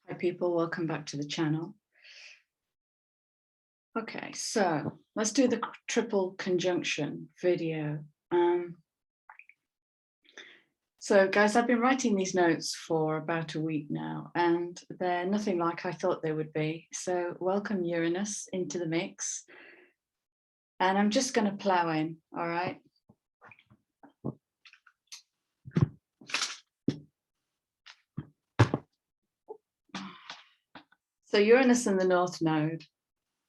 Hi people, welcome back to the channel. Okay, so let's do the triple conjunction video. So guys, I've been writing these notes for about a week now and they're nothing like I thought they would be. So welcome Uranus into the mix. And I'm just going to plow in, all right? So Uranus and the North Node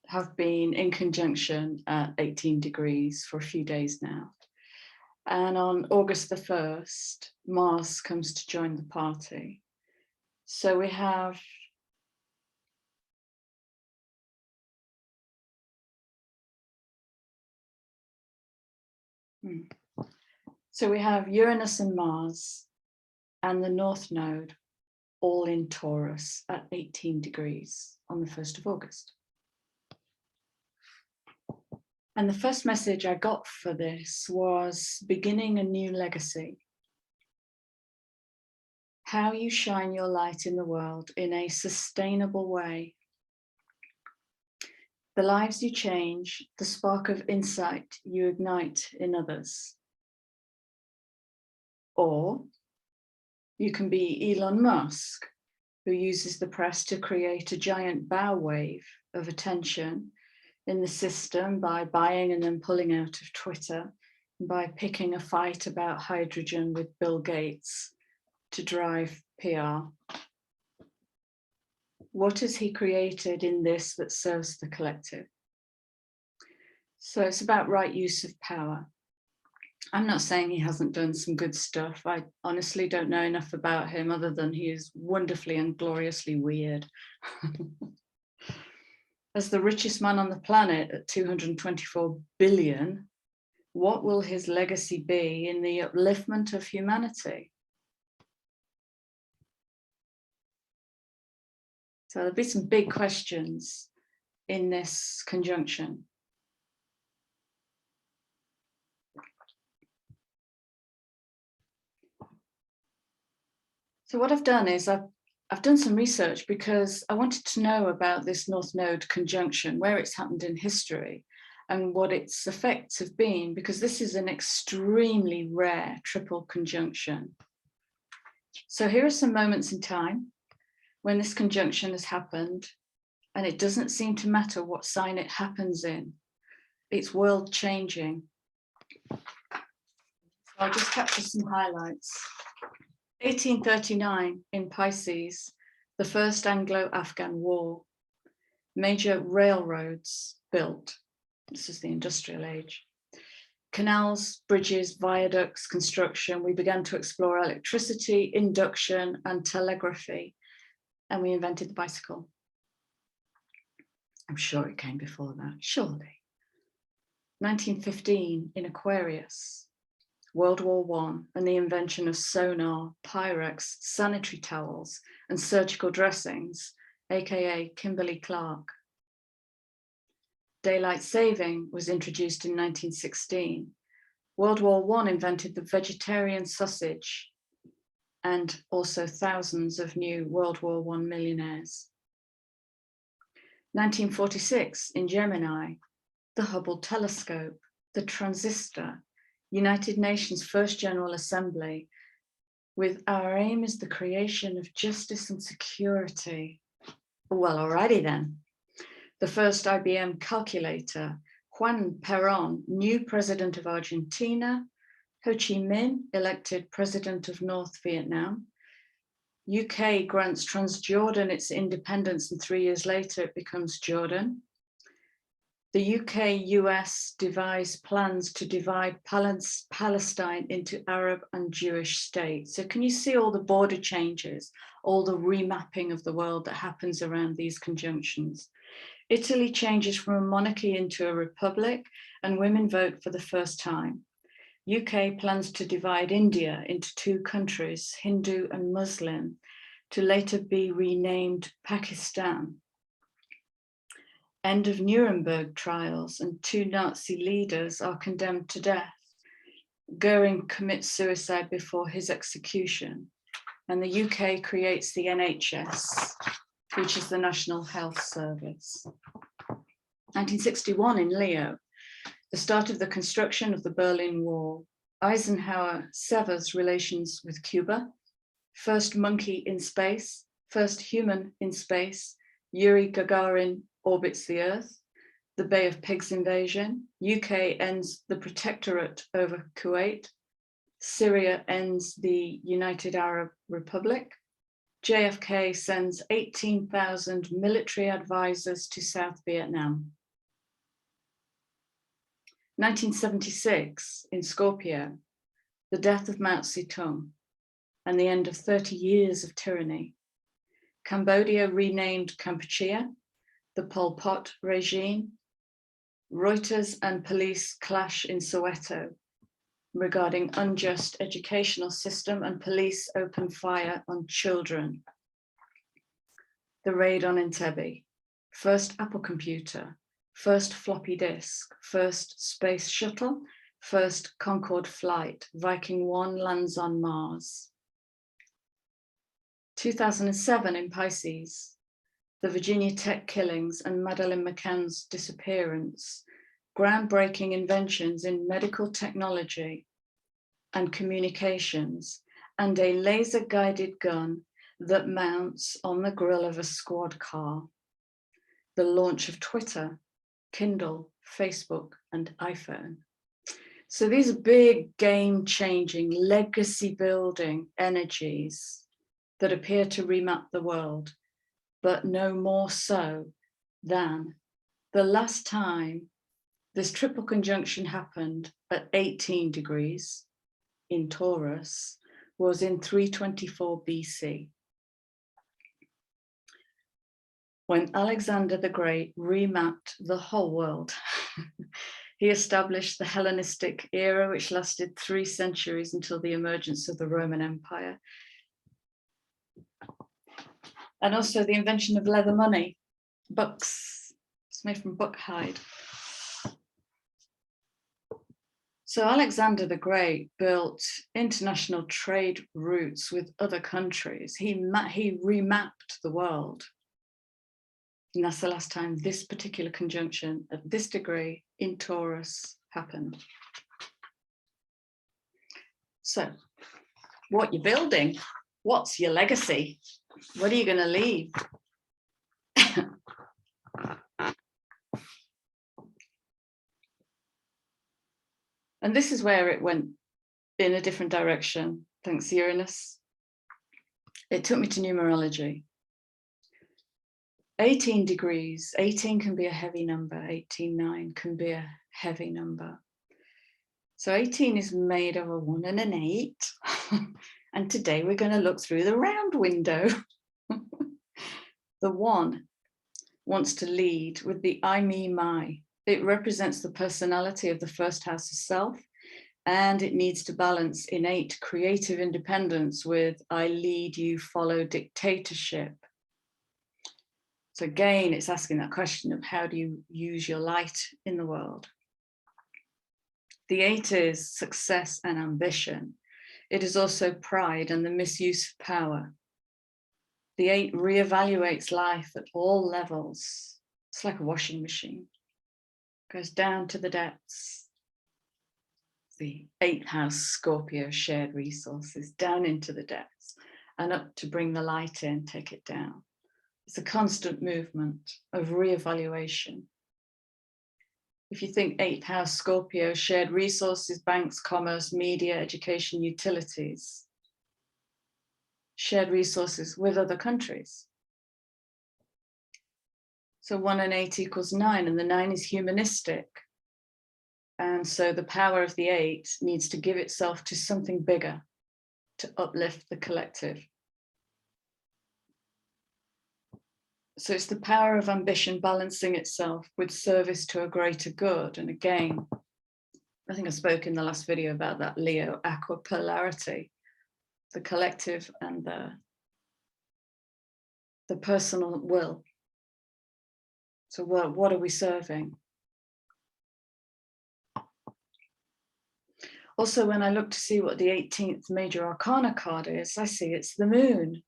have been in conjunction at 18 degrees for a few days now. And on August the 1st, Mars comes to join the party. So we have Uranus and Mars and the North Node all in Taurus at 18 degrees on the 1st of August. And the first message I got for this was beginning a new legacy. How you shine your light in the world in a sustainable way. The lives you change, the spark of insight you ignite in others. Or you can be Elon Musk, who uses the press to create a giant bow wave of attention in the system by buying and then pulling out of Twitter, by picking a fight about hydrogen with Bill Gates to drive PR. What has he created in this that serves the collective? So it's about right use of power. I'm not saying he hasn't done some good stuff. I honestly don't know enough about him other than he is wonderfully and gloriously weird. As the richest man on the planet at 224 billion, what will his legacy be in the upliftment of humanity? So there'll be some big questions in this conjunction. So what I've done is I've done some research because I wanted to know about this North Node conjunction, where it's happened in history and what its effects have been, because this is an extremely rare triple conjunction. So here are some moments in time when this conjunction has happened, and it doesn't seem to matter what sign it happens in. It's world changing. So I'll just capture some highlights. 1839 in Pisces, the first Anglo-Afghan war. Major railroads built. This is the industrial age. Canals, bridges, viaducts, construction. We began to explore electricity, induction, and telegraphy. And we invented the bicycle. I'm sure it came before that, surely. 1915 in Aquarius. World War I and the invention of sonar, Pyrex, sanitary towels, and surgical dressings, aka Kimberly-Clark. Daylight saving was introduced in 1916. World War I invented the vegetarian sausage and also thousands of new World War I millionaires. 1946 in Gemini, the Hubble telescope, the transistor, United Nations First General Assembly, with our aim is the creation of justice and security. Well, alrighty then. The first IBM calculator, Juan Perón, new president of Argentina, Ho Chi Minh, elected president of North Vietnam. UK grants Transjordan its independence and 3 years later it becomes Jordan. The UK-US devise plans to divide Palestine into Arab and Jewish states. So can you see all the border changes, all the remapping of the world that happens around these conjunctions? Italy changes from a monarchy into a republic and women vote for the first time. UK plans to divide India into two countries, Hindu and Muslim, to later be renamed Pakistan. End of Nuremberg trials and 2 Nazi leaders are condemned to death. Goering commits suicide before his execution, and the UK creates the NHS which is the National Health Service. 1961 in Leo, the start of the construction of the Berlin Wall. Eisenhower severs relations with Cuba. First monkey in space, first human in space. Yuri Gagarin orbits the Earth. The Bay of Pigs invasion. UK ends the protectorate over Kuwait. Syria ends the United Arab Republic. JFK sends 18,000 military advisors to South Vietnam. 1976 in Scorpio, the death of Mao Zedong and the end of 30 years of tyranny. Cambodia renamed Kampuchea, the Pol Pot regime. Reuters and police clash in Soweto regarding unjust educational system, and police open fire on children. The raid on Entebbe, first Apple computer, first floppy disk, first space shuttle, first Concorde flight, Viking 1 lands on Mars. 2007 in Pisces, the Virginia Tech killings and Madeleine McCann's disappearance, groundbreaking inventions in medical technology and communications, and a laser-guided gun that mounts on the grille of a squad car. The launch of Twitter, Kindle, Facebook, and iPhone. So these are big, game-changing, legacy-building energies that appear to remap the world, but no more so than the last time this triple conjunction happened at 18 degrees in Taurus was in 324 BC. When Alexander the Great remapped the whole world. He established the Hellenistic era, which lasted 3 centuries until the emergence of the Roman Empire. And also the invention of leather money, bucks. It's made from buck hide. So Alexander the Great built international trade routes with other countries. He remapped the world. And that's the last time this particular conjunction at this degree in Taurus happened. So, what you're building, what's your legacy? What are you going to leave? And this is where it went in a different direction, thanks Uranus. It took me to numerology. 18 degrees, 18 can be a heavy number, 18.9 can be a heavy number. So 18 is made of a 1 and an 8. And today we're going to look through the round window. The 1 wants to lead with the I, me, my. It represents the personality of the first house of self, and it needs to balance innate creative independence with I lead, you follow dictatorship. So again, it's asking that question of how do you use your light in the world? The 8 is success and ambition. It is also pride and the misuse of power. The 8 reevaluates life at all levels. It's like a washing machine. Goes down to the depths. The 8th house, Scorpio, shared resources, down into the depths and up to bring the light in, take it down. It's a constant movement of reevaluation. If you think 8th house, Scorpio, shared resources, banks, commerce, media, education, utilities, shared resources with other countries. So 1 and 8 equals 9, and the 9 is humanistic. And so the power of the 8 needs to give itself to something bigger to uplift the collective. So it's the power of ambition balancing itself with service to a greater good. And again, I think I spoke in the last video about that Leo aquapolarity, the collective and the personal will. So what are we serving? Also, when I look to see what the 18th major arcana card is, I see it's the moon.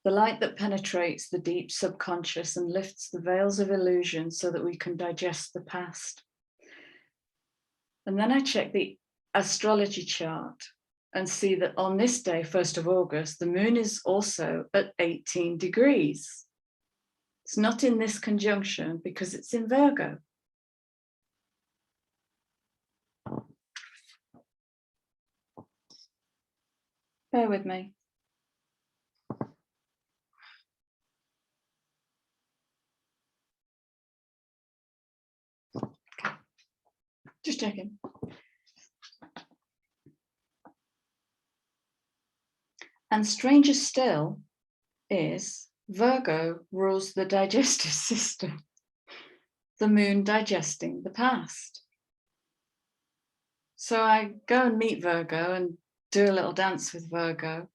The light that penetrates the deep subconscious and lifts the veils of illusion so that we can digest the past. And then I check the astrology chart and see that on this day, 1st of August, the moon is also at 18 degrees. It's not in this conjunction because it's in Virgo. Bear with me. Just checking. And stranger still is Virgo rules the digestive system, the moon digesting the past. So I go and meet Virgo and do a little dance with Virgo.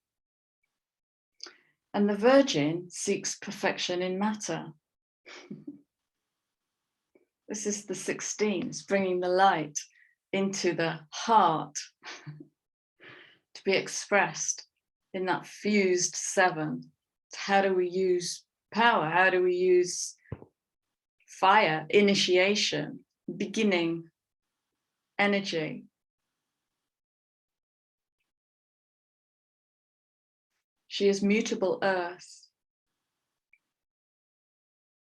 And the Virgin seeks perfection in matter. This is the 16th, bringing the light into the heart to be expressed in that fused 7. How do we use power? How do we use fire, initiation, beginning, energy? She is mutable Earth.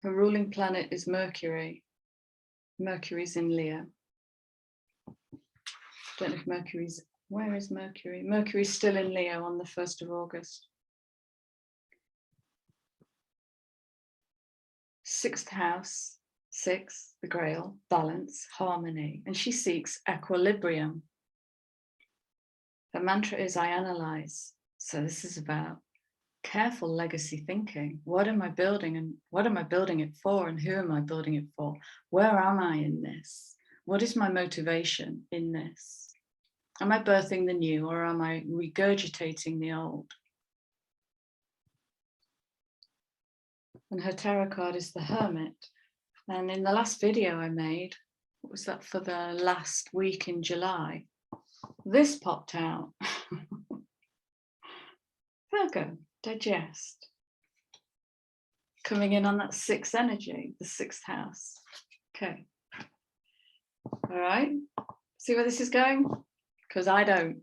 Her ruling planet is Mercury. Mercury's in Leo. Don't know if Mercury's, where is Mercury? Mercury's still in Leo on the 1st of August. 6th house, 6, the Grail, balance, harmony, and she seeks equilibrium. Her mantra is I analyze. So this is about careful legacy thinking. What am I building and what am I building it for and who am I building it for? Where am I in this? What is my motivation in this? Am I birthing the new or am I regurgitating the old? And her tarot card is the Hermit. And in the last video I made, what was that for the last week in July? This popped out. Virgo, digest. Coming in on that 6th energy, the 6th house. Okay. All right. See where this is going? Because I don't.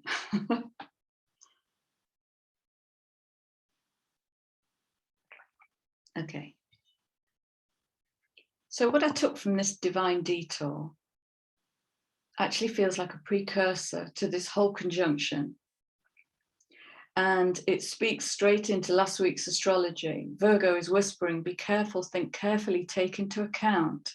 Okay. So what I took from this divine detour actually feels like a precursor to this whole conjunction. And it speaks straight into last week's astrology. Virgo is whispering, be careful, think carefully, take into account,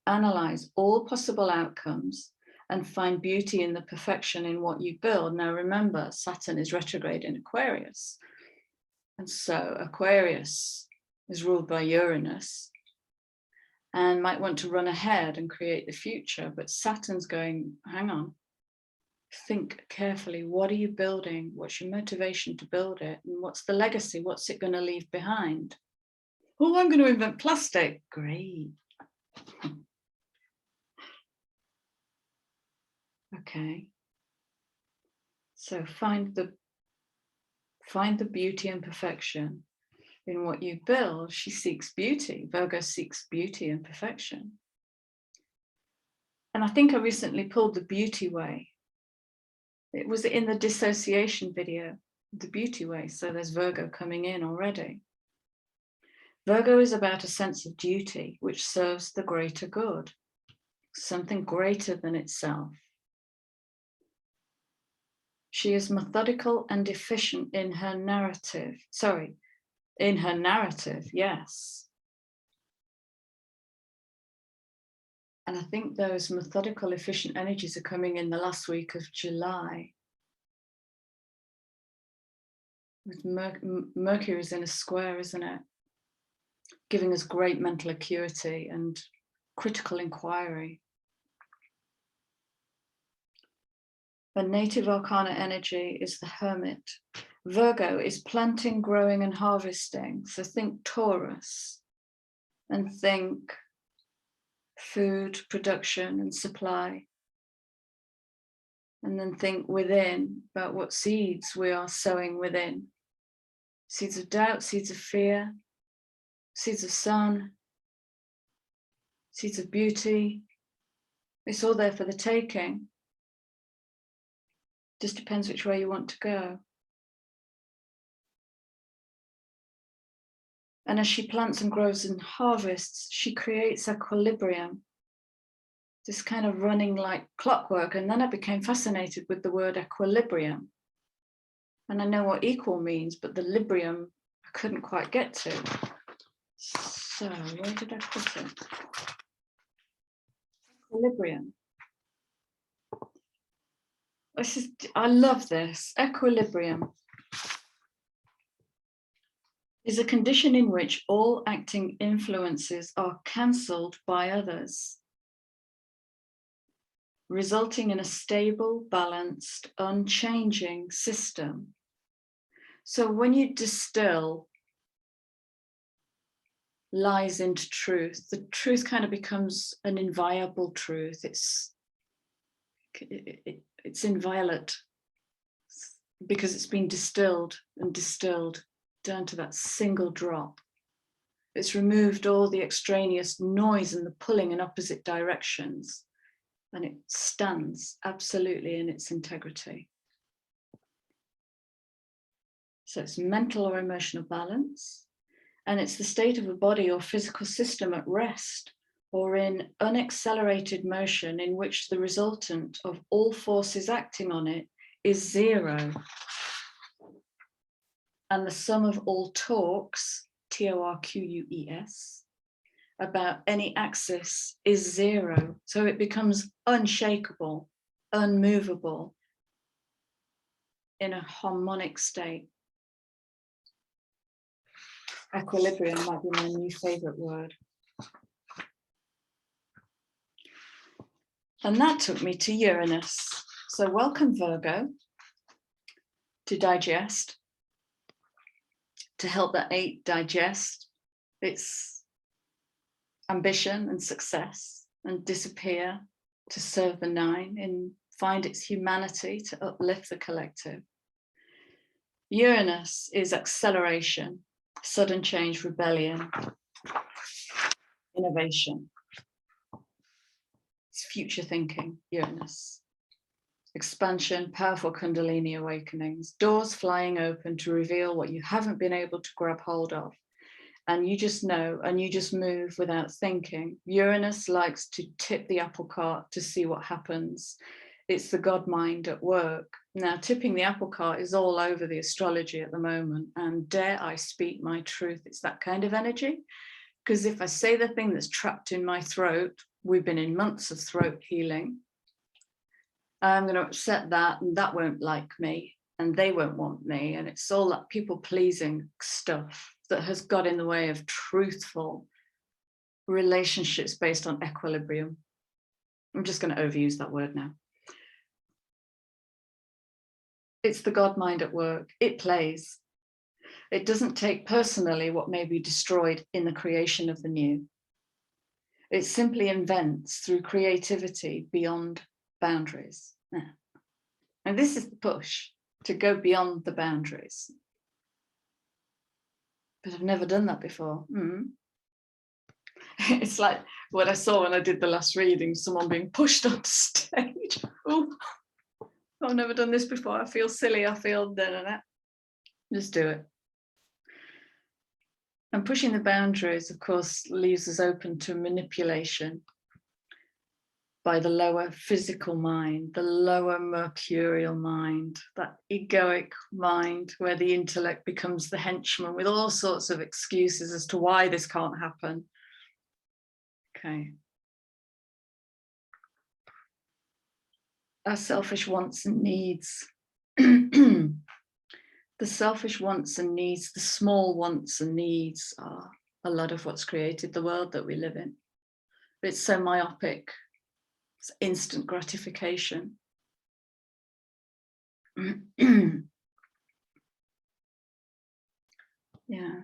analyze all possible outcomes and find beauty in the perfection in what you build. Now remember, Saturn is retrograde in Aquarius. And so Aquarius is ruled by Uranus and might want to run ahead and create the future. But Saturn's going, hang on, think carefully. What are you building? What's your motivation to build it? And what's the legacy? What's it going to leave behind? Oh, I'm going to invent plastic. Great. Okay. So find the beauty and perfection in what you build. She seeks beauty. Virgo seeks beauty and perfection. And I think I recently pulled the beauty way. It was in the dissociation video, the beauty way. So there's Virgo coming in already. Virgo is about a sense of duty, which serves the greater good, something greater than itself. She is methodical and efficient in her narrative. In her narrative, yes. And I think those methodical, efficient energies are coming in the last week of July. With Mercury is in a square, isn't it? Giving us great mental acuity and critical inquiry. The native arcana energy is the Hermit. Virgo is planting, growing and harvesting. So think Taurus and think food production and supply. And then think within about what seeds we are sowing within. seeds of doubt, seeds of fear, seeds of sun, seeds of beauty. It's all there for the taking. Just depends which way you want to go. And as she plants and grows and harvests, she creates equilibrium, this kind of running like clockwork. And then I became fascinated with the word equilibrium. And I know what equal means, but the librium I couldn't quite get to. So where did I put it? Equilibrium. I love this. Equilibrium is a condition in which all acting influences are cancelled by others, resulting in a stable, balanced, unchanging system. So when you distill lies into truth, the truth kind of becomes an inviolable truth. It's inviolate because it's been distilled and distilled down to that single drop. It's removed all the extraneous noise and the pulling in opposite directions, and it stands absolutely in its integrity. So it's mental or emotional balance, and it's the state of a body or physical system at rest or in unaccelerated motion in which the resultant of all forces acting on it is zero. And the sum of all torques, T-O-R-Q-U-E-S, about any axis is zero. So it becomes unshakable, unmovable, in a harmonic state. Equilibrium might be my new favorite word. And that took me to Uranus. So welcome, Virgo, to digest, to help that 8 digest its ambition and success and disappear, to serve the 9 and find its humanity, to uplift the collective. Uranus is acceleration, sudden change, rebellion, innovation. It's future thinking, Uranus. Expansion, powerful Kundalini awakenings, doors flying open to reveal what you haven't been able to grab hold of. And you just know, and you just move without thinking. Uranus likes to tip the apple cart to see what happens. It's the God mind at work. Now, tipping the apple cart is all over the astrology at the moment. And dare I speak my truth, it's that kind of energy. Because if I say the thing that's trapped in my throat, we've been in months of throat healing. I'm going to upset that, and that won't like me, and they won't want me. And it's all that people pleasing stuff that has got in the way of truthful relationships based on equilibrium. I'm just going to overuse that word now. It's the God mind at work. It plays. It doesn't take personally what may be destroyed in the creation of the new. It simply invents through creativity beyond boundaries. Yeah. And this is the push, to go beyond the boundaries. But I've never done that before. It's like what I saw when I did the last reading, someone being pushed onto stage. Oh, I've never done this before. I feel silly. I feel da-da-da. Just do it. And pushing the boundaries, of course, leaves us open to manipulation by the lower physical mind, the lower mercurial mind, that egoic mind where the intellect becomes the henchman with all sorts of excuses as to why this can't happen. Okay. Our selfish wants and needs. The selfish wants and needs, the small wants and needs are a lot of what's created the world that we live in. It's so myopic. It's instant gratification. Yeah.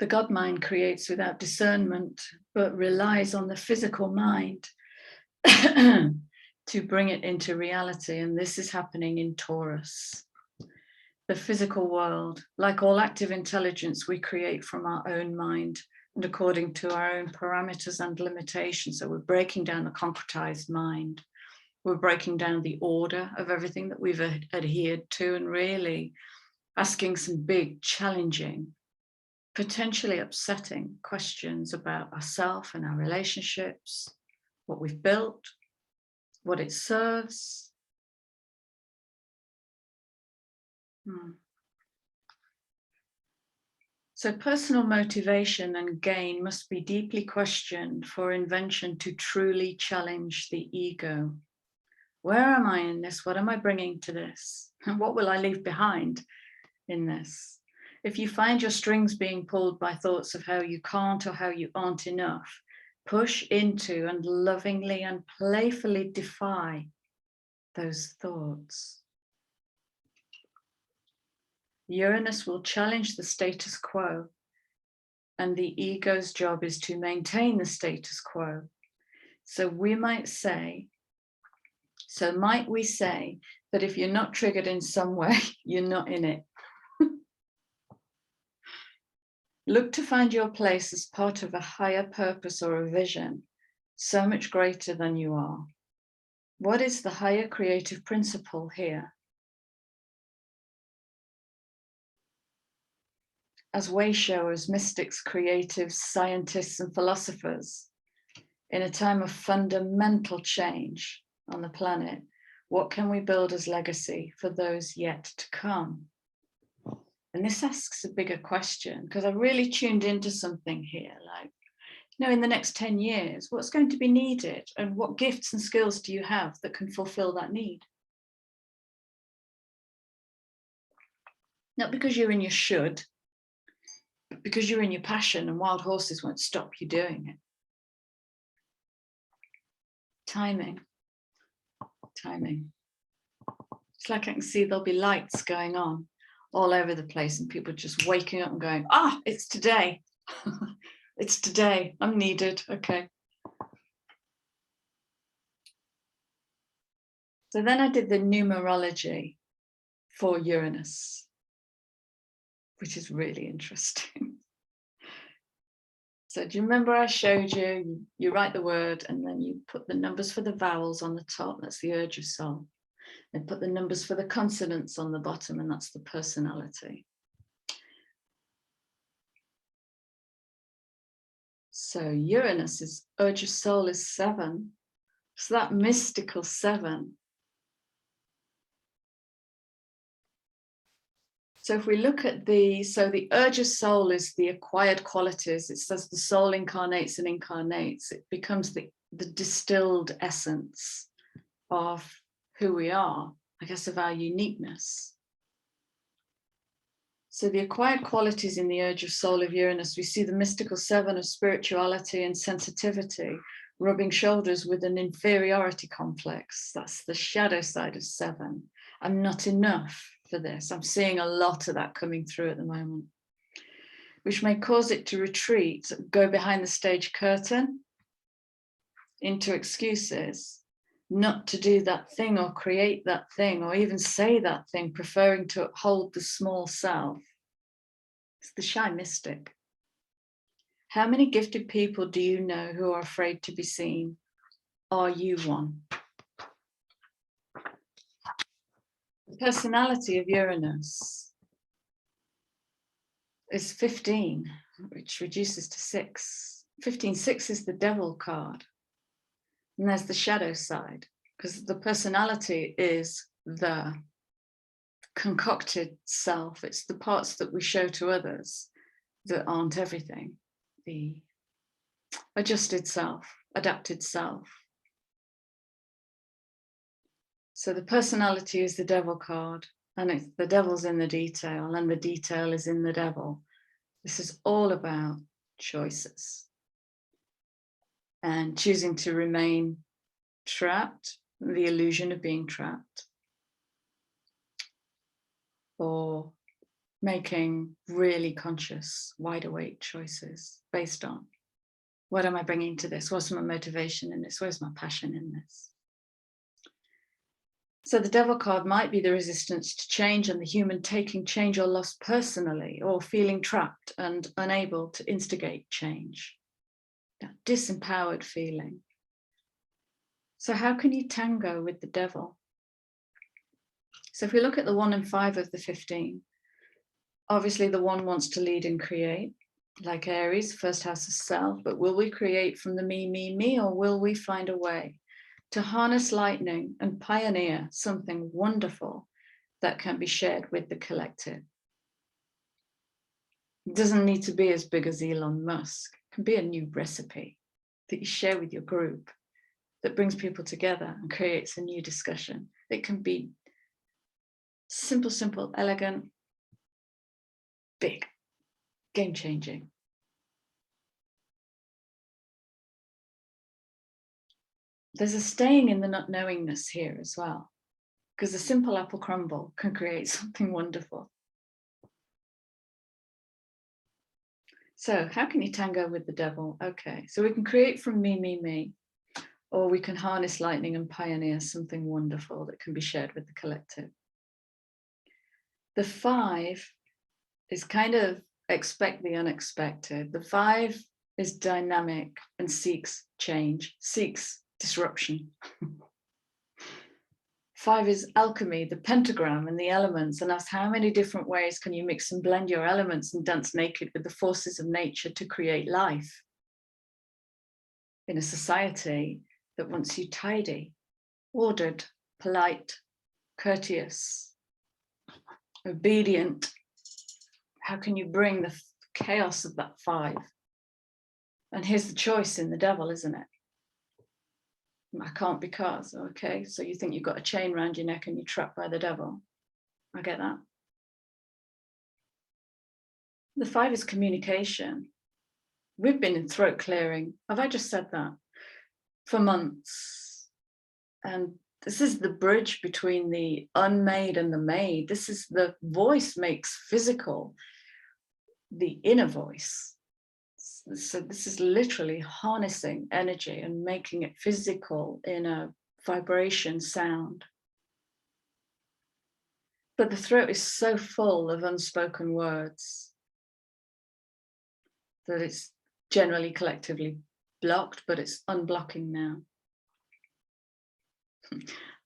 The God mind creates without discernment, but relies on the physical mind to bring it into reality. And this is happening in Taurus. the physical world. Like all active intelligence, we create from our own mind and according to our own parameters and limitations. So we're breaking down the concretized mind. We're breaking down the order of everything that we've adhered to and really asking some big, challenging, potentially upsetting questions about ourselves and our relationships, what we've built, what it serves. So personal motivation and gain must be deeply questioned for invention to truly challenge the ego. Where am I in this? What am I bringing to this? And what will I leave behind in this? If you find your strings being pulled by thoughts of how you can't or how you aren't enough, push into and lovingly and playfully defy those thoughts. Uranus will challenge the status quo, and the ego's job is to maintain the status quo. So might we say that if you're not triggered in some way, you're not in it? Look to find your place as part of a higher purpose or a vision, so much greater than you are. What is the higher creative principle here? As way showers, mystics, creatives, scientists, and philosophers, in a time of fundamental change on the planet, what can we build as legacy for those yet to come? And this asks a bigger question, because I really tuned into something here, like, in the next 10 years, what's going to be needed and what gifts and skills do you have that can fulfill that need? Not because you're in your should, but because you're in your passion, and wild horses won't stop you doing it. Timing. It's like I can see there'll be lights going on all over the place and people just waking up and going, it's today. It's today. I'm needed. Okay. So then I did the numerology for Uranus, which is really interesting. So do you remember I showed you, you write the word and then you put the numbers for the vowels on the top, that's the urge of soul. And put the numbers for the consonants on the bottom, and that's the personality. So Uranus's urge of soul is 7. So that mystical 7. So if we look at the urge of soul is the acquired qualities. It says the soul incarnates and incarnates. It becomes the distilled essence of who we are, I guess, of our uniqueness. So the acquired qualities in the urge of soul of Uranus, we see the mystical 7 of spirituality and sensitivity, rubbing shoulders with an inferiority complex. That's the shadow side of 7. I'm not enough for this. I'm seeing a lot of that coming through at the moment, which may cause it to retreat, go behind the stage curtain into excuses, not to do that thing or create that thing or even say that thing, preferring to uphold the small self. It's the shy mystic. How many gifted people do you know who are afraid to be seen? Are you one? The personality of Uranus is 15, which reduces to 6. 15/6 is the devil card. And there's the shadow side, because the personality is the concocted self. It's the parts that we show to others that aren't everything. The adjusted self, adapted self. So the personality is the devil card, and it's the devil's in the detail, and the detail is in the devil. This is all about choices and choosing to remain trapped, the illusion of being trapped, or making really conscious, wide awake choices based on what am I bringing to this? What's my motivation in this? Where's my passion in this? So the devil card might be the resistance to change and the human taking change or loss personally, or feeling trapped and unable to instigate change. That disempowered feeling. So how can you tango with the devil? So if we look at the 1 and 5 of the 15, obviously the 1 wants to lead and create, like Aries, first house of self, but will we create from the me, or will we find a way to harness lightning and pioneer something wonderful that can be shared with the collective? It doesn't need to be as big as Elon Musk. It can be a new recipe that you share with your group that brings people together and creates a new discussion. It can be simple, elegant, big, game-changing. There's a staying in the not knowingness here as well, because a simple apple crumble can create something wonderful. So how can you tango with the devil? Okay, so we can create from me, or we can harness lightning and pioneer something wonderful that can be shared with the collective. The 5 is kind of expect the unexpected. The 5 is dynamic and seeks change, seeks disruption. 5 is alchemy, the pentagram and the elements, and asks how many different ways can you mix and blend your elements and dance naked with the forces of nature to create life in a society that wants you tidy, ordered, polite, courteous, obedient. How can you bring the chaos of that 5? And here's the choice in the devil, isn't it? I can't because, okay, so you think you've got a chain around your neck and you're trapped by the devil. I get that. The 5 is communication. We've been in throat clearing. Have I just said that? For months. And this is the bridge between the unmade and the made. This is the voice makes physical, the inner voice. So this is literally harnessing energy and making it physical in a vibration sound. But the throat is so full of unspoken words that it's generally collectively blocked, but it's unblocking now.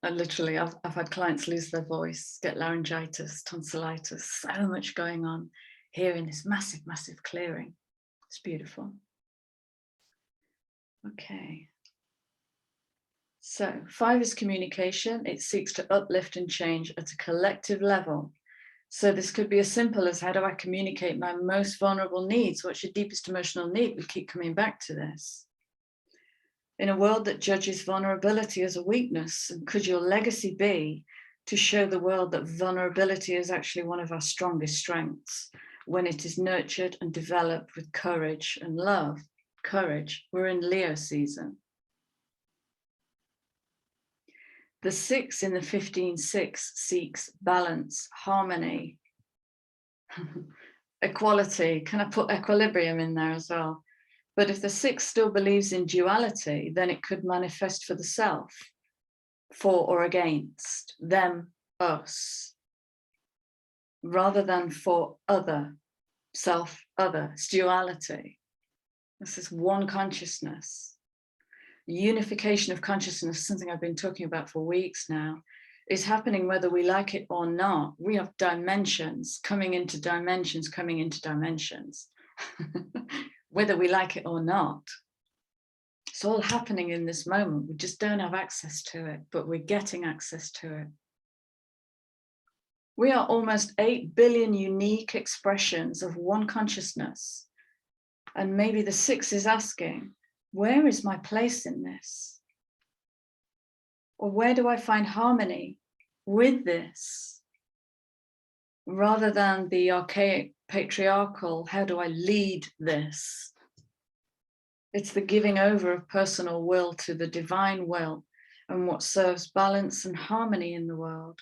And literally, I've had clients lose their voice, get laryngitis, tonsillitis, so much going on here in this massive clearing. It's beautiful. Okay. So 5 is communication. It seeks to uplift and change at a collective level. So this could be as simple as, how do I communicate my most vulnerable needs? What's your deepest emotional need? We keep coming back to this. In a world that judges vulnerability as a weakness, could your legacy be to show the world that vulnerability is actually one of our strongest strengths when it is nurtured and developed with courage and love? Courage. We're in Leo season. The 6 in the 15-6 seeks balance, harmony, equality. Can I put equilibrium in there as well? But if the 6 still believes in duality, then it could manifest for the self, for or against, them, us, rather than for other, self, other. It's duality. This is one consciousness. Unification of consciousness, something I've been talking about for weeks now, is happening whether we like it or not. We have dimensions coming into dimensions, coming into dimensions, whether we like it or not. It's all happening in this moment. We just don't have access to it, but we're getting access to it. We are almost 8 billion unique expressions of one consciousness. And maybe the 6 is asking, where is my place in this? Or where do I find harmony with this? Rather than the archaic patriarchal, how do I lead this? It's the giving over of personal will to the divine will and what serves balance and harmony in the world.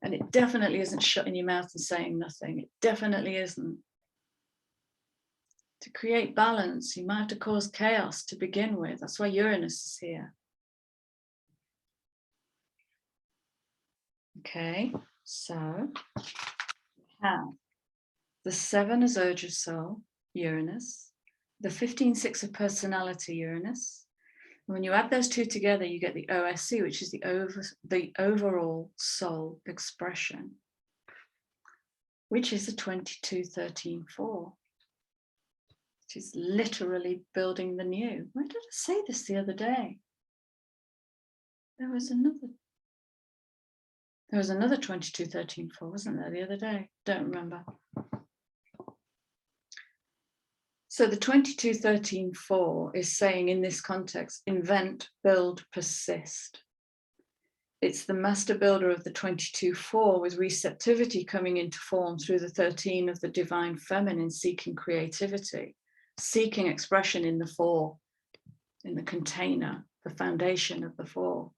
And it definitely isn't shutting your mouth and saying nothing. It definitely isn't. To create balance, you might have to cause chaos to begin with. That's why Uranus is here. Okay, so we have the 7 as urge of soul, Uranus, the 15-6 of personality, Uranus. When you add those two together, you get the OSC, which is the overall soul expression, which is a 22-13-4. It is literally building the new. Where did I say this the other day? There was another 22-13-4, wasn't there, the other day? Don't remember. So the 22-13-4 is saying in this context, invent, build, persist. It's the master builder of the 22-4 with receptivity coming into form through the 13 of the divine feminine, seeking creativity, seeking expression in the 4, in the container, the foundation of the 4.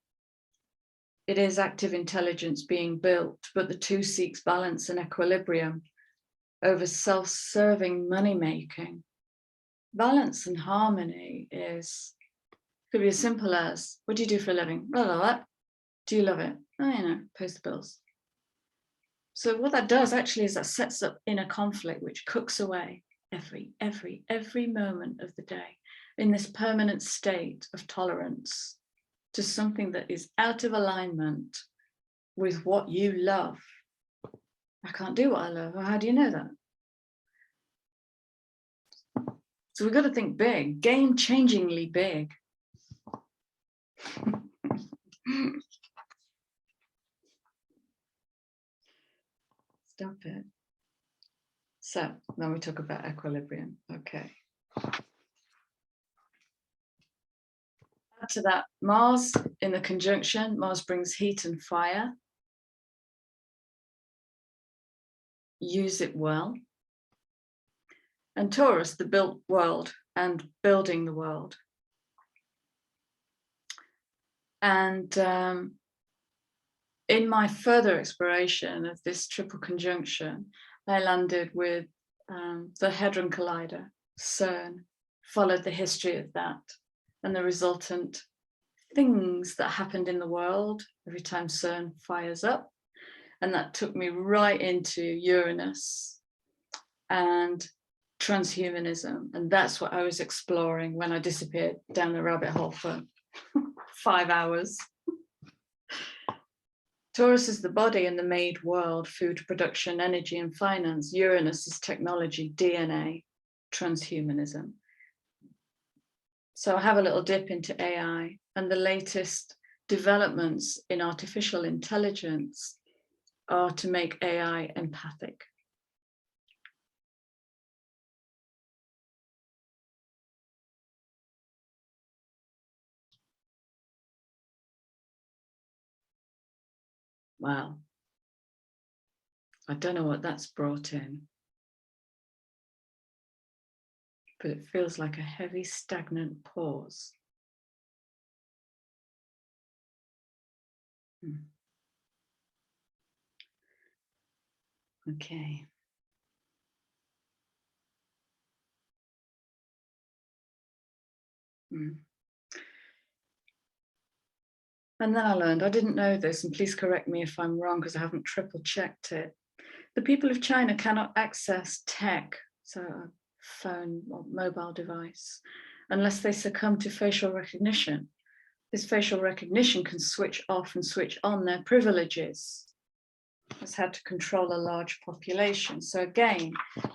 It is active intelligence being built, but the 2 seeks balance and equilibrium over self-serving money-making. Balance and harmony could be as simple as, what do you do for a living? Blah, blah, blah. Do you love it? Oh, pays the bills. So what that does actually is that sets up inner conflict, which cooks away every moment of the day in this permanent state of tolerance to something that is out of alignment with what you love. I can't do what I love. Well, how do you know that? So we've got to think big, game-changingly big. Stop it. So then we talk about equilibrium. Okay. Add to that Mars in the conjunction. Mars brings heat and fire. Use it well. And Taurus, the built world and building the world. And in my further exploration of this triple conjunction, I landed with the Hadron Collider, CERN, followed the history of that and the resultant things that happened in the world every time CERN fires up. And that took me right into Uranus and transhumanism. And that's what I was exploring when I disappeared down the rabbit hole for 5 hours. Taurus is the body and the made world, food production, energy and finance. Uranus is technology, DNA, transhumanism. So I have a little dip into AI and the latest developments in artificial intelligence are to make AI empathic. Wow. I don't know what that's brought in, but it feels like a heavy, stagnant pause. Okay. And then I learned, I didn't know this, and please correct me if I'm wrong because I haven't triple checked it. The people of China cannot access tech, so a phone or mobile device, unless they succumb to facial recognition. This facial recognition can switch off and switch on their privileges. It's how to control a large population. So again,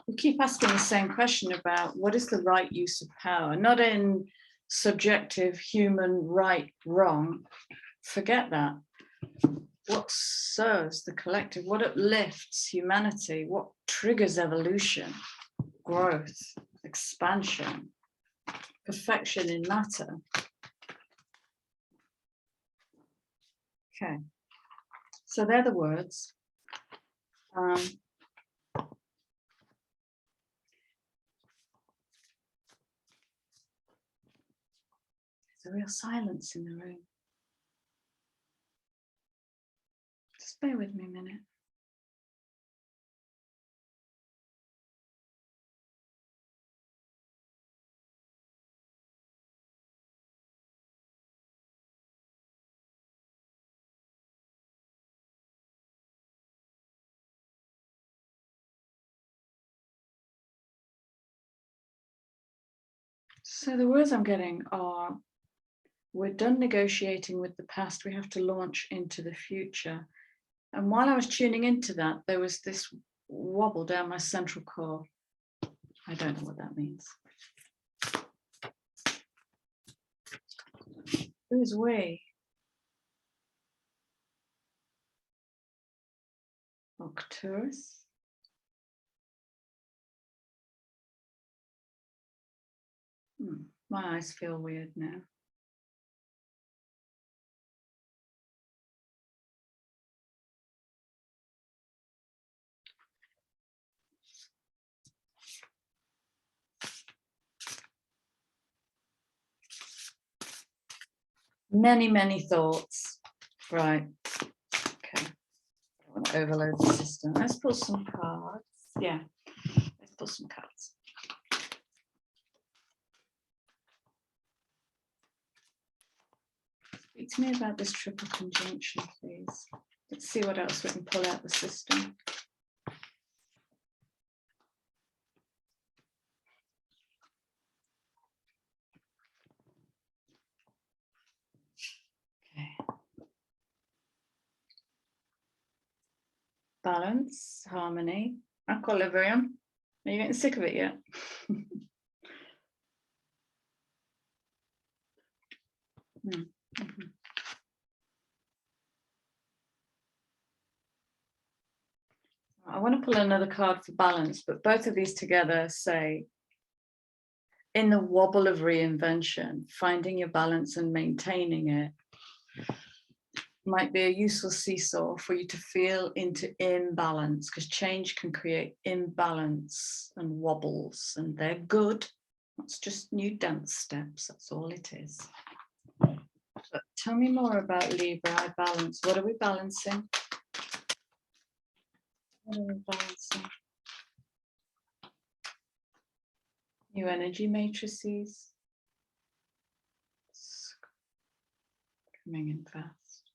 we keep asking the same question about what is the right use of power, not in subjective human right, wrong. Forget that. What serves the collective? What uplifts humanity? What triggers evolution, growth, expansion, perfection in matter? Okay, so they're the words. There's a real silence in the room. Just bear with me a minute. So the words I'm getting are, we're done negotiating with the past, we have to launch into the future. And while I was tuning into that, there was this wobble down my central core. I don't know what that means. Who's we? Octurus? My eyes feel weird now. Many thoughts. Right. Okay. I want to overload the system. Let's pull some cards. Yeah. Let's pull some cards. Speak to me about this triple conjunction, please. Let's see what else we can pull out the system. Okay. Balance, harmony, equilibrium. Are you getting sick of it yet? I want to pull another card for balance, but both of these together say, in the wobble of reinvention, finding your balance and maintaining it might be a useful seesaw for you to feel into imbalance, because change can create imbalance and wobbles, and they're good. That's just new dance steps. That's all it is. But tell me more about Libra balance. What are we balancing? What are we balancing? New energy matrices. Coming in fast.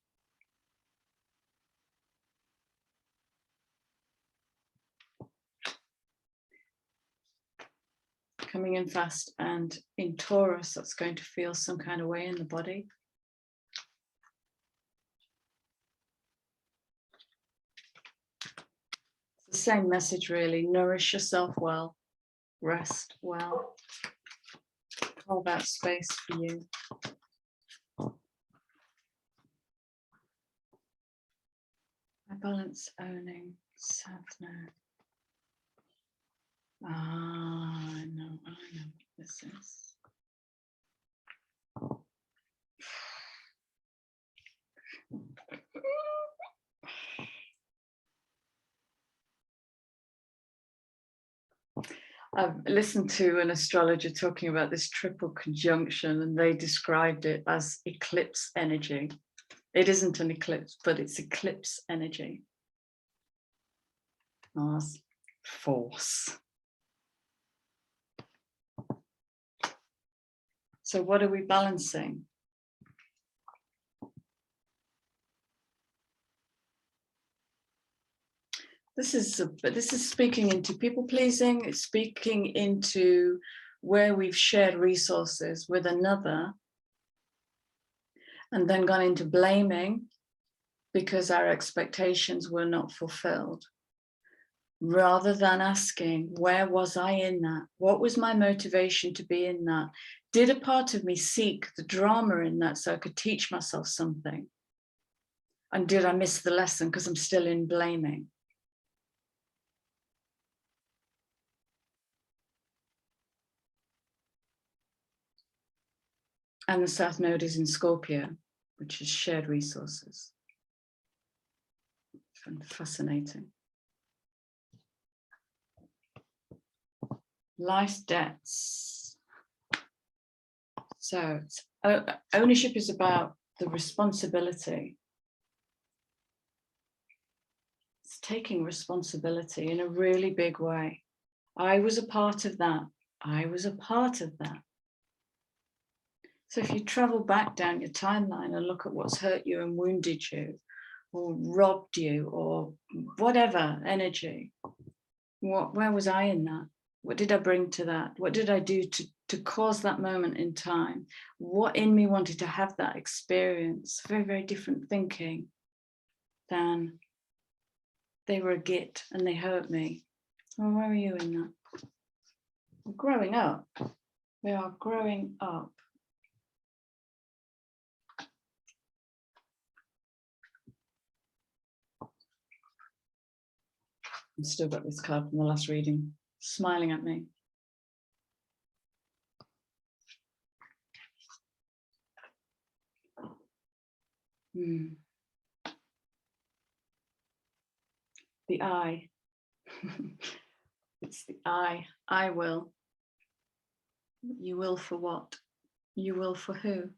Coming in fast, and in Taurus, that's going to feel some kind of way in the body. It's the same message, really. Nourish yourself well, rest well, carve out space for you. I balance owning, South Node. I know what this is. I've listened to an astrologer talking about this triple conjunction, and they described it as eclipse energy. It isn't an eclipse, but it's eclipse energy. Mars, force. So what are we balancing? This is speaking into people pleasing. It's speaking into where we've shared resources with another and then gone into blaming because our expectations were not fulfilled, rather than asking, where was I in that? What was my motivation to be in that? Did a part of me seek the drama in that so I could teach myself something? And did I miss the lesson because I'm still in blaming? And the South Node is in Scorpio, which is shared resources. Fascinating. Life's debts. So ownership is about the responsibility. It's taking responsibility in a really big way. I was a part of that. I was a part of that. So if you travel back down your timeline and look at what's hurt you and wounded you, or robbed you, or whatever energy, where was I in that? What did I bring to that? What did I do to cause that moment in time. What in me wanted to have that experience? Very, very different thinking than they were a git and they hurt me. Well, where are you in that? We're growing up. We are growing up. I've still got this card from the last reading, smiling at me. The I. It's the I will. You will for what? You will for who?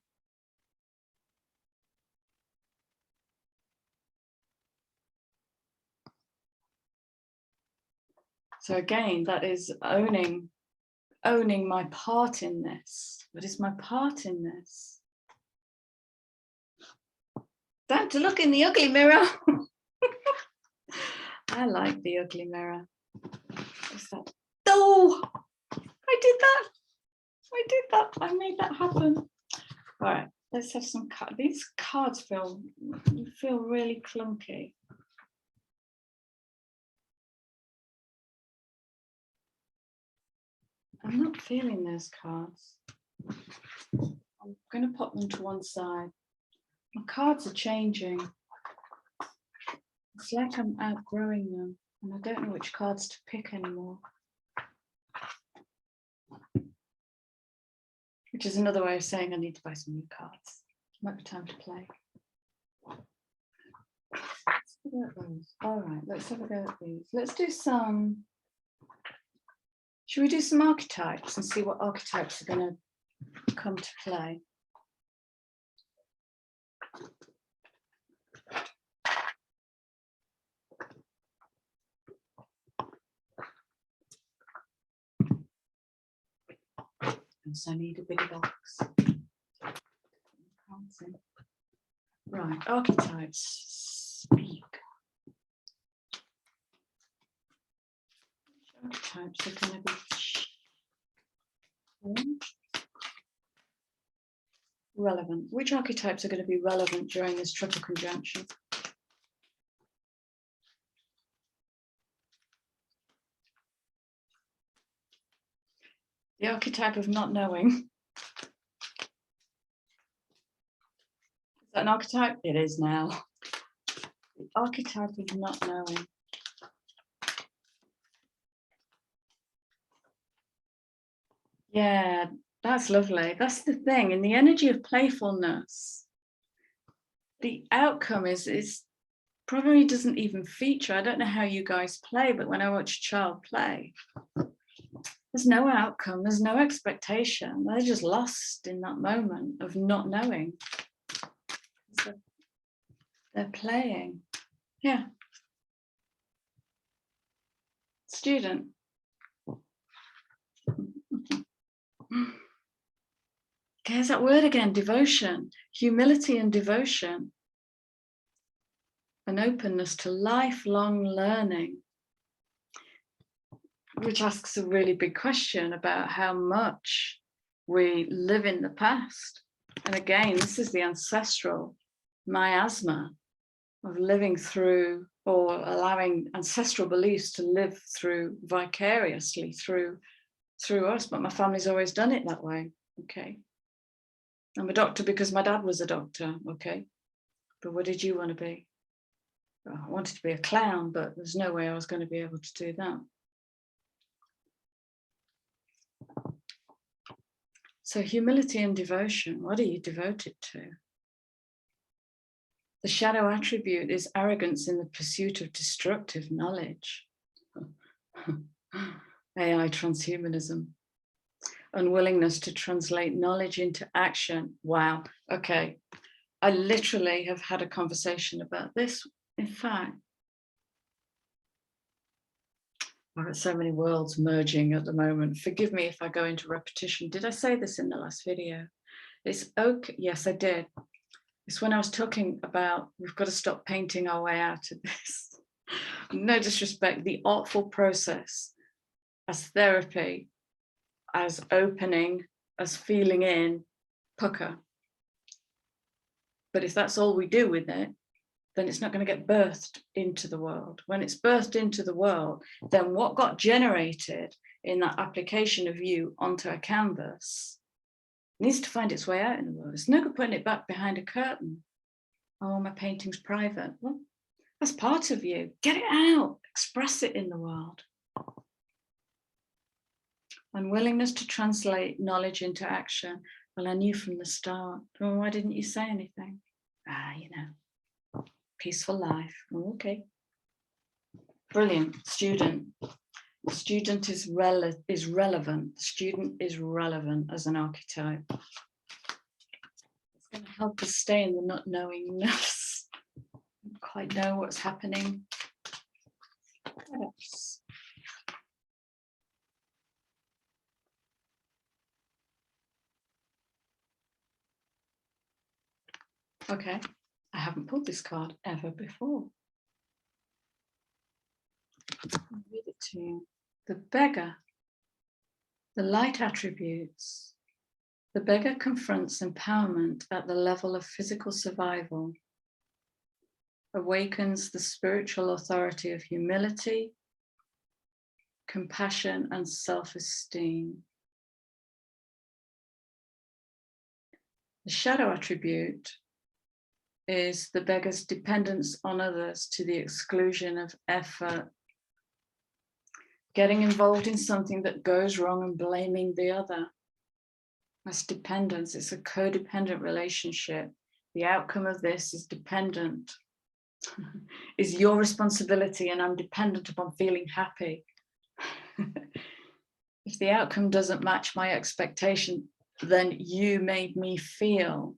So again, that is owning my part in this. What is my part in this? Time to look in the ugly mirror. I like the ugly mirror. What's that? Oh, I did that. I made that happen. All right, let's have some cards. These cards feel really clunky. I'm not feeling those cards. I'm going to pop them to one side. My cards are changing. It's like I'm outgrowing them, and I don't know which cards to pick anymore. Which is another way of saying I need to buy some new cards. Might be time to play. Let's have a go at those. All right, let's have a go at these. Let's do some. Should we do some archetypes and see what archetypes are going to come to play? So I need a bigger box. Right, archetypes, speak. Which archetypes are going to be relevant? Which archetypes are going to be relevant during this triple conjunction? The archetype of not knowing. Is that an archetype? It is now. The archetype of not knowing. Yeah, that's lovely. That's the thing. In the energy of playfulness, the outcome is probably doesn't even feature. I don't know how you guys play, but when I watch a child play, there's no outcome, there's no expectation. They're just lost in that moment of not knowing. So they're playing. Yeah. Student. There's that word again, devotion, humility and devotion. An openness to lifelong learning, which asks a really big question about how much we live in the past. And again, this is the ancestral miasma of living through or allowing ancestral beliefs to live through vicariously through us. But my family's always done it that way. Okay. I'm a doctor because my dad was a doctor. Okay. But what did you want to be? Well, I wanted to be a clown, but there's no way I was going to be able to do that. So humility and devotion, what are you devoted to? The shadow attribute is arrogance in the pursuit of destructive knowledge. AI transhumanism. Unwillingness to translate knowledge into action. Wow. Okay. I literally have had a conversation about this. In fact, I've got so many worlds merging at the moment. Forgive me if I go into repetition. Did I say this in the last video? It's okay. Yes, I did. It's when I was talking about we've got to stop painting our way out of this. No disrespect, the artful process as therapy as opening, as feeling in, pucker. But if that's all we do with it, then it's not going to get birthed into the world. When it's birthed into the world, then what got generated in that application of you onto a canvas needs to find its way out in the world. It's no good putting it back behind a curtain. Oh, my painting's private. Well, that's part of you. Get it out, express it in the world. Unwillingness to translate knowledge into action. Well, I knew from the start. Well, why didn't you say anything? You know, peaceful life. Okay. Brilliant. Student. The student is relevant. The student is relevant as an archetype. It's going to help us stay in the not knowingness. Don't quite know what's happening. Yes. Okay, I haven't pulled this card ever before. I'll read it to you. The beggar, the light attributes. The beggar confronts empowerment at the level of physical survival, awakens the spiritual authority of humility, compassion, and self-esteem. The shadow attribute is the beggar's dependence on others to the exclusion of effort, getting involved in something that goes wrong and blaming the other. That's dependence. It's a codependent relationship. The outcome of this is dependent, is your responsibility, and I'm dependent upon feeling happy. If the outcome doesn't match my expectation, then you made me feel.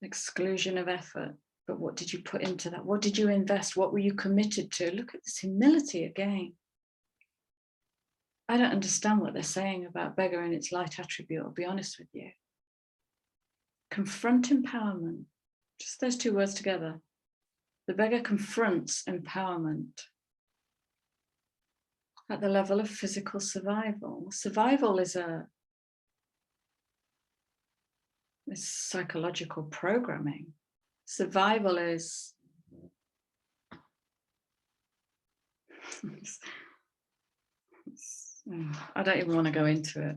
Exclusion of effort. But what did you put into that? What did you invest? What were you committed to? Look at this humility again. I don't understand what they're saying about beggar and its light attribute, I'll be honest with you. Confront empowerment. Just those two words together. The beggar confronts empowerment at the level of physical survival. Survival is psychological programming. Survival is I don't even want to go into it.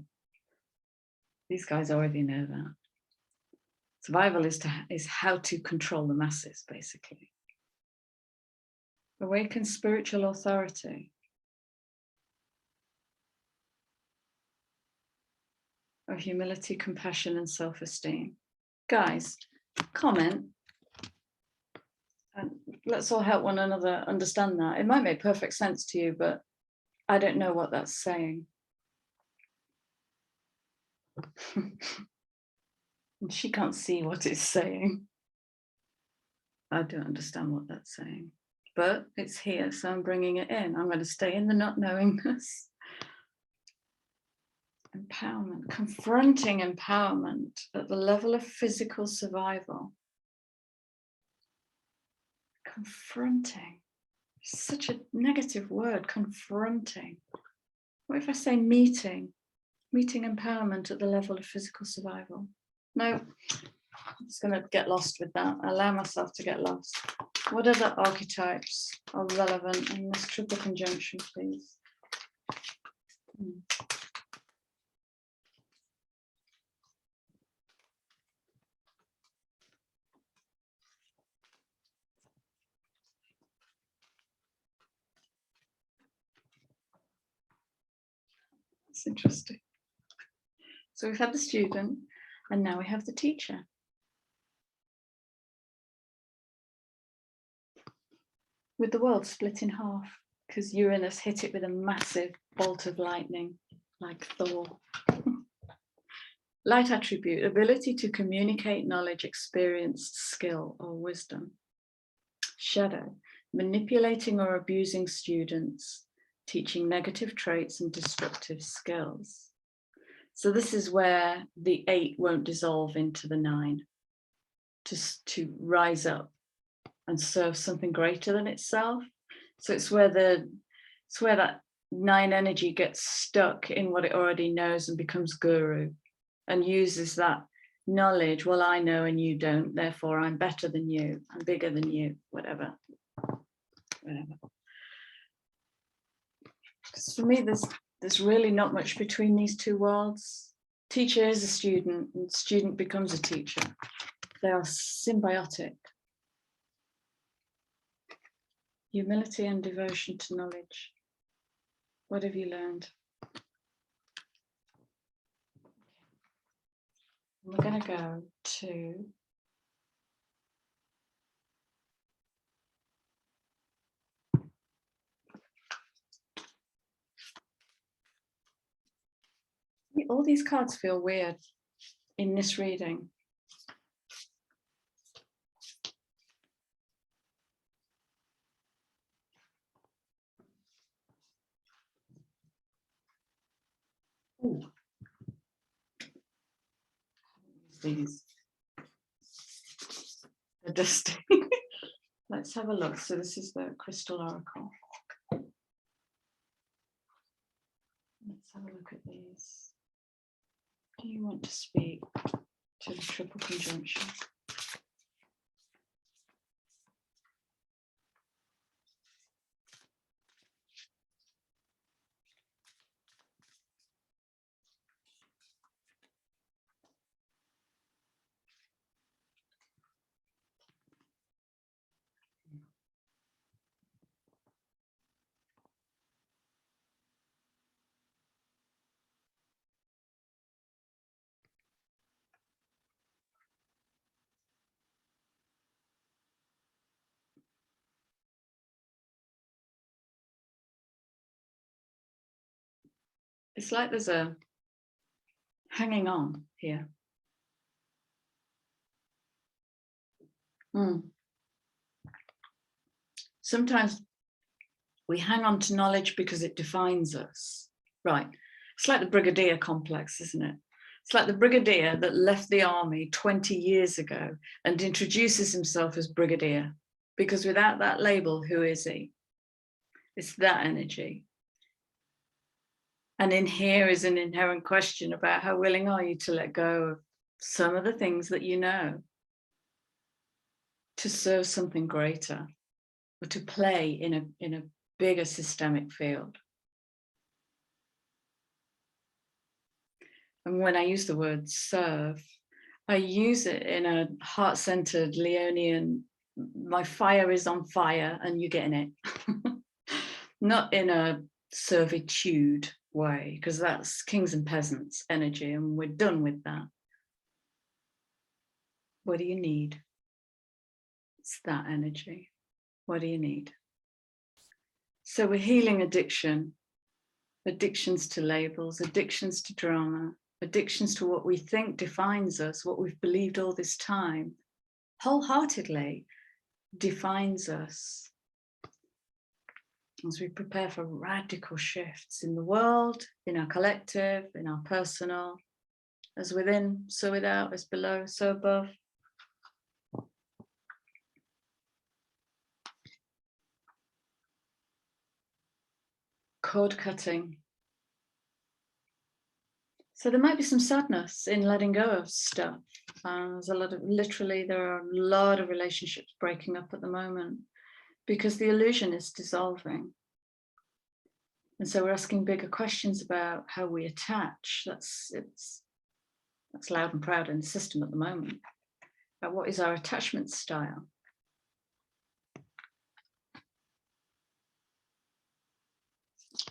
These guys already know that. Survival is how to control the masses, basically. Awaken spiritual authority. Of humility, compassion, and self-esteem. Guys, comment. And let's all help one another understand that. It might make perfect sense to you, but I don't know what that's saying. She can't see what it's saying. I don't understand what that's saying, but it's here, so I'm bringing it in. I'm going to stay in the not knowingness. Empowerment, confronting empowerment at the level of physical survival. Confronting, such a negative word, confronting. What if I say meeting empowerment at the level of physical survival? No, I'm just going to get lost with that. Allow myself to get lost. What other archetypes are relevant in this triple conjunction, please? That's interesting. So we've had the student, and now we have the teacher. With the world split in half, because Uranus hit it with a massive bolt of lightning, like Thor. Light attribute, ability to communicate knowledge, experience, skill, or wisdom. Shadow, manipulating or abusing students, teaching negative traits and destructive skills. So this is where the 8 won't dissolve into the 9, to rise up and serve something greater than itself. So it's where that 9 energy gets stuck in what it already knows and becomes guru and uses that knowledge. Well, I know and you don't, therefore I'm better than you, I'm bigger than you, whatever. Because for me, there's really not much between these two worlds. Teacher is a student and student becomes a teacher. They are symbiotic. Humility and devotion to knowledge. What have you learned? We're going to go to all these cards feel weird in this reading. Ooh. These are dusty. Let's have a look. So this is the crystal oracle. Let's have a look at these. Do you want to speak to the triple conjunction? It's like there's a hanging on here. Sometimes we hang on to knowledge because it defines us, right? It's like the brigadier complex, isn't it? It's like the brigadier that left the army 20 years ago and introduces himself as brigadier, because without that label, who is he? It's that energy. And in here is an inherent question about how willing are you to let go of some of the things that you know to serve something greater, or to play in a bigger systemic field. And when I use the word serve, I use it in a heart-centered Leonian, my fire is on fire and you're getting it. Not in a servitude way, because that's kings and peasants energy and we're done with that. What do you need? It's that energy. What do you need? So we're healing addiction, addictions to labels, addictions to drama, addictions to what we think defines us, what we've believed all this time, wholeheartedly defines us. As we prepare for radical shifts in the world, in our collective, in our personal, as within, so without, as below, so above. Cord cutting. So there might be some sadness in letting go of stuff. There's a lot of, literally, there are a lot of relationships breaking up at the moment because the illusion is dissolving. And so we're asking bigger questions about how we attach. That's loud and proud in the system at the moment. About what is our attachment style?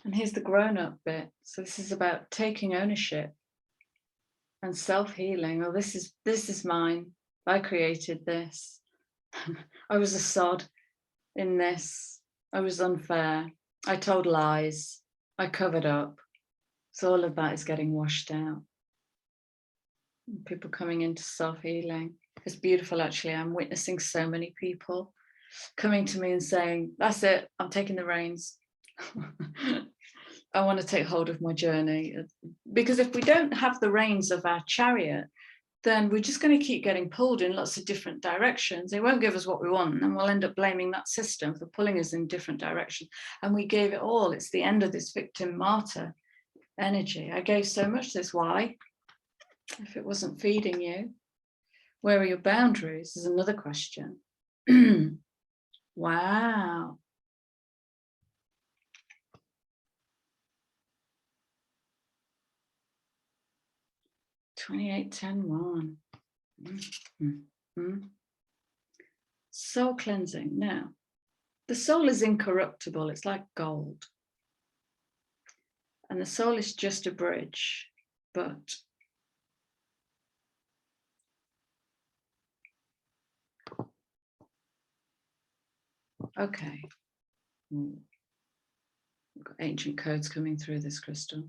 And here's the grown-up bit. So this is about taking ownership and self-healing. Oh, this is mine. I created this. I was a sod in this. I was unfair. I told lies. I covered up. So all of that is getting washed out. People coming into self-healing. It's beautiful, actually. I'm witnessing so many people coming to me and saying, that's it, I'm taking the reins. I want to take hold of my journey. Because if we don't have the reins of our chariot, then we're just going to keep getting pulled in lots of different directions. They won't give us what we want, and we'll end up blaming that system for pulling us in different directions. And we gave it all. It's the end of this victim martyr energy. I gave so much to this. Why? If it wasn't feeding you, where are your boundaries is another question. Wow. $28, 10, 1. Soul cleansing. Now, the soul is incorruptible. It's like gold. And the soul is just a bridge. But okay. We've got ancient codes coming through this crystal.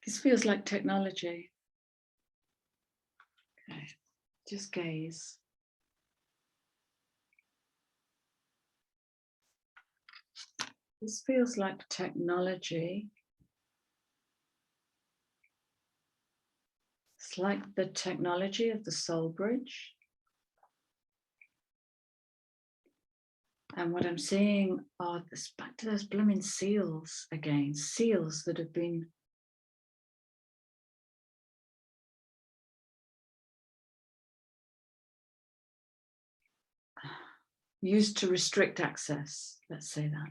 This feels like technology. Okay, just gaze. This feels like technology. It's like the technology of the soul bridge. And what I'm seeing are this, back to those blooming seals again, seals that have been used to restrict access, let's say that.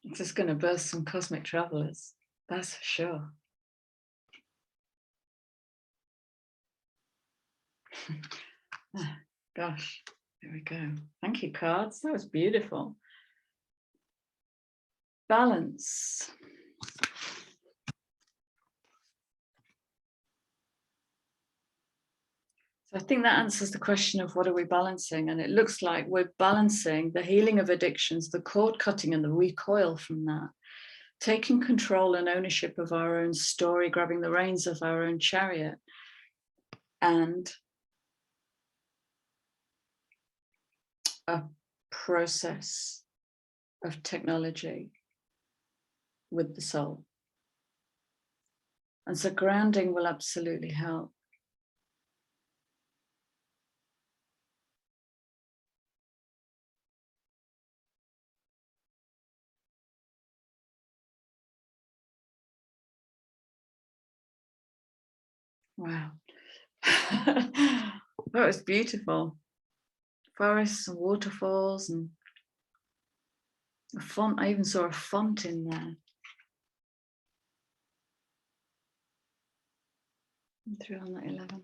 It's just going to burst some cosmic travelers, that's for sure. Gosh, there we go. Thank you, cards. That was beautiful. Balance. So I think that answers the question of what are we balancing? And it looks like we're balancing the healing of addictions, the cord cutting and the recoil from that, taking control and ownership of our own story, grabbing the reins of our own chariot, and a process of technology with the soul. And so grounding will absolutely help. Wow. That was beautiful. Forests and waterfalls and a font. I even saw a font in there. Through on that 11.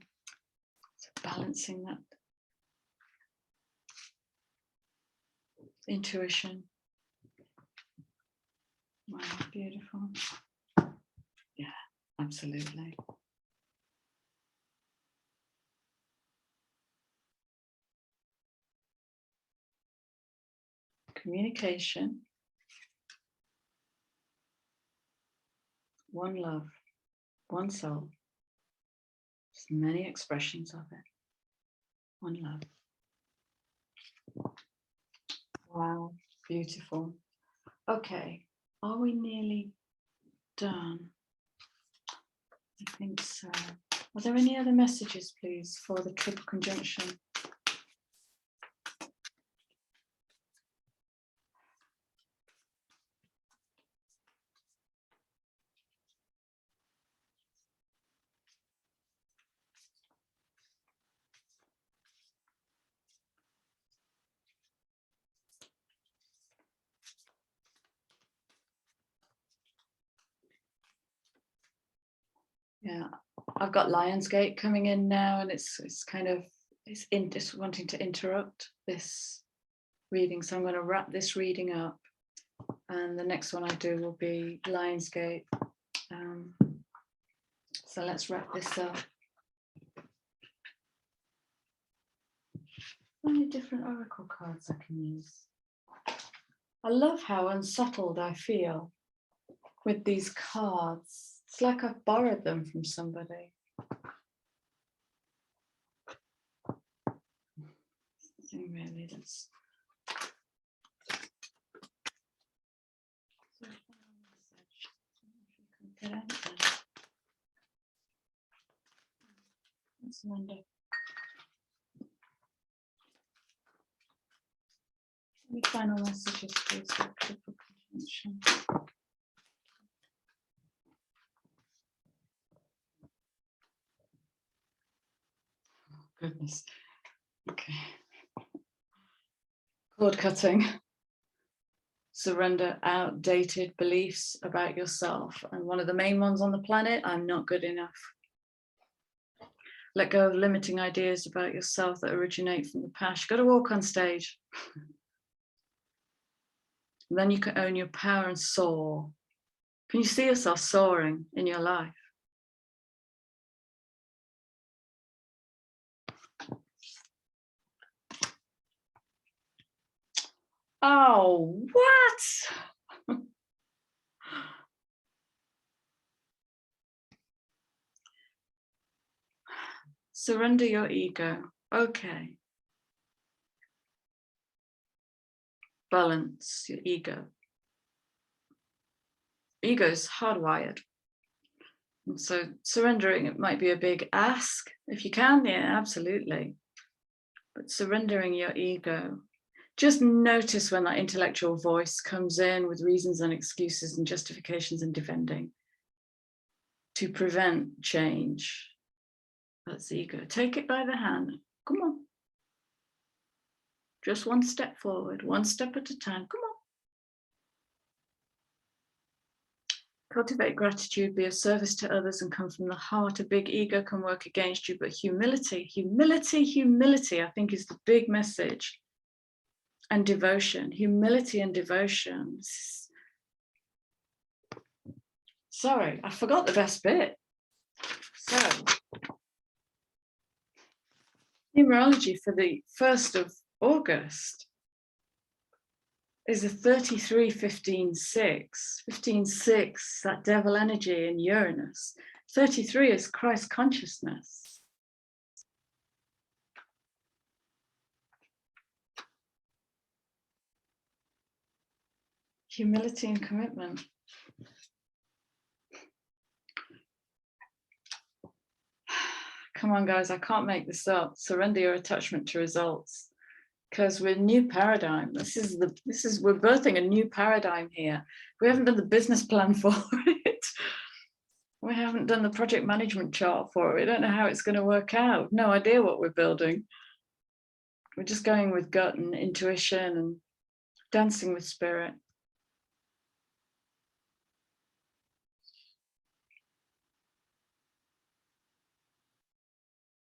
So balancing that intuition. Wow, beautiful. Yeah, absolutely. Communication. One love, one soul. There's many expressions of it. One love. Wow, beautiful. Okay, are we nearly done? I think so. Are there any other messages, please, for the triple conjunction? Yeah, I've got Lionsgate coming in now, and it's kind of just wanting to interrupt this reading. So I'm going to wrap this reading up, and the next one I do will be Lionsgate. So let's wrap this up. How many different oracle cards I can use? I love how unsettled I feel with these cards. It's like I've borrowed them from somebody. Nothing really that's That's Amanda. Any final messages, please? Goodness. Okay. Cord cutting. Surrender outdated beliefs about yourself. And one of the main ones on the planet, I'm not good enough. Let go of limiting ideas about yourself that originate from the past. You've got to walk on stage. And then you can own your power and soar. Can you see yourself soaring in your life? Oh, what? Surrender your ego. Okay. Balance your ego. Ego is hardwired. And so surrendering it might be a big ask. If you can, yeah, absolutely. But surrendering your ego. Just notice when that intellectual voice comes in with reasons and excuses and justifications and defending to prevent change. That's ego. Take it by the hand. Come on. Just one step forward, one step at a time. Come on. Cultivate gratitude, be of service to others and come from the heart. A big ego can work against you, but humility, humility, humility, I think is the big message. And devotion, humility and devotion. Sorry, I forgot the best bit. So, numerology for the 1st of August is a 33, 15, 6. 15, 6, that devil energy in Uranus. 33 is Christ consciousness. Humility and commitment. Come on, guys, I can't make this up. Surrender your attachment to results. Because we're new paradigm. We're birthing a new paradigm here. We haven't done the business plan for it. We haven't done the project management chart for it. We don't know how it's going to work out. No idea what we're building. We're just going with gut and intuition and dancing with spirit.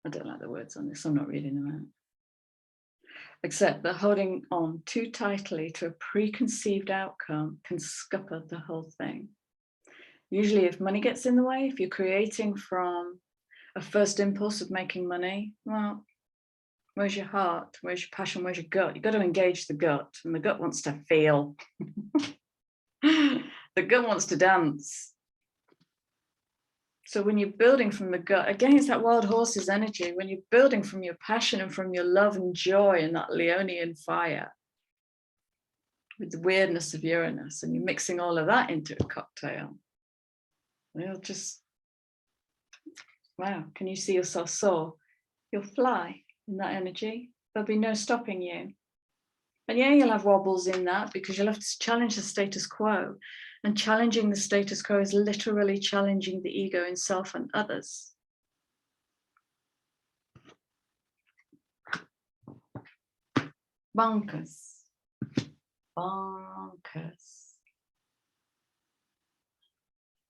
I don't like the words on this. I'm not reading them out. Except that holding on too tightly to a preconceived outcome can scupper the whole thing. Usually if money gets in the way, if you're creating from a first impulse of making money, well, where's your heart? Where's your passion? Where's your gut? You've got to engage the gut, and the gut wants to feel. The gut wants to dance. So when you're building from the gut, again, it's that wild horse's energy. When you're building from your passion and from your love and joy and that Leonian fire with the weirdness of Uranus, and you're mixing all of that into a cocktail, you'll just, wow, can you see yourself soar? You'll fly in that energy. There'll be no stopping you. And yeah, you'll have wobbles in that because you'll have to challenge the status quo. And challenging the status quo is literally challenging the ego in self and others. Bonkers. Bonkers.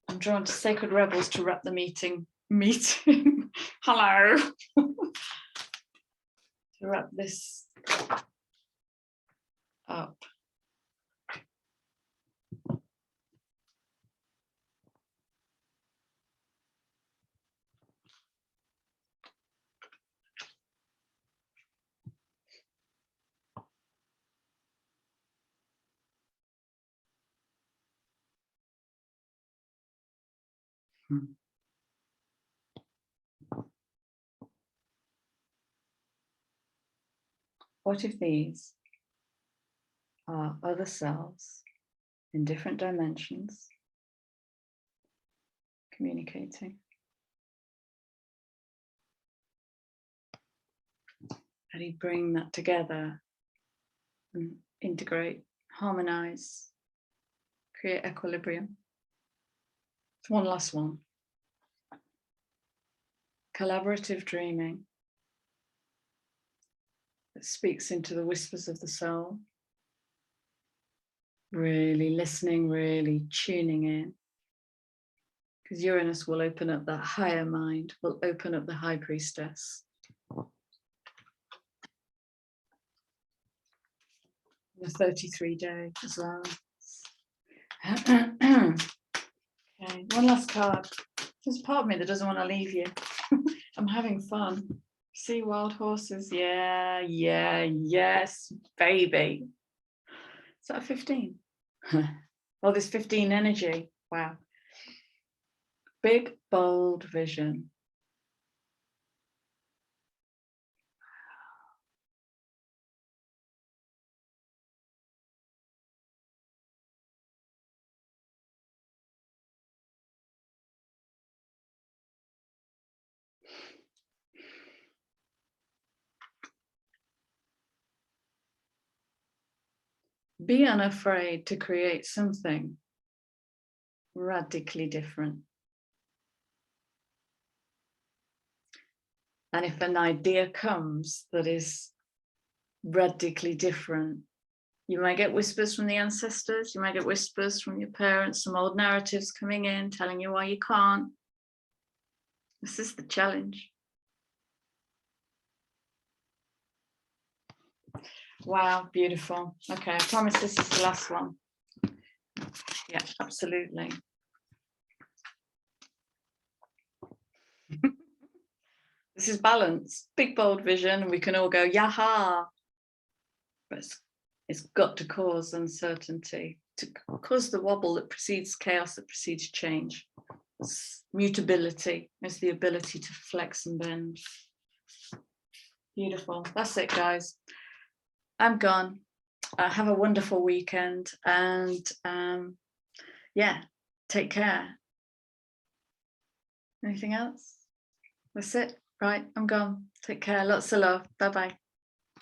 I'm drawn to sacred rebels to wrap the meeting. Hello. To wrap this up. What if these are other selves in different dimensions communicating? How do you bring that together and integrate, harmonize, create equilibrium? One last one. Collaborative dreaming that speaks into the whispers of the soul. Really listening, really tuning in. Because Uranus will open up that higher mind, will open up the high priestess. The 33 day as well. Okay, one last card. There's part of me that doesn't want to leave you. I'm having fun. See wild horses? Yeah, yes, baby. Is that a 15? Oh, there's 15 energy. Wow. Big, bold vision. Be unafraid to create something radically different. And if an idea comes that is radically different, you might get whispers from the ancestors, you might get whispers from your parents, some old narratives coming in, telling you why you can't. This is the challenge. Wow, beautiful. Okay, I promise this is the last one. Yeah, absolutely. This is balance, big bold vision, and we can all go, yaha. But it's got to cause uncertainty, to cause the wobble that precedes chaos, that precedes change. It's mutability, it's the ability to flex and bend. Beautiful. That's it, guys. I'm gone. Have a wonderful weekend, and yeah, take care. Anything else? That's it. Right, I'm gone. Take care. Lots of love. Bye-bye.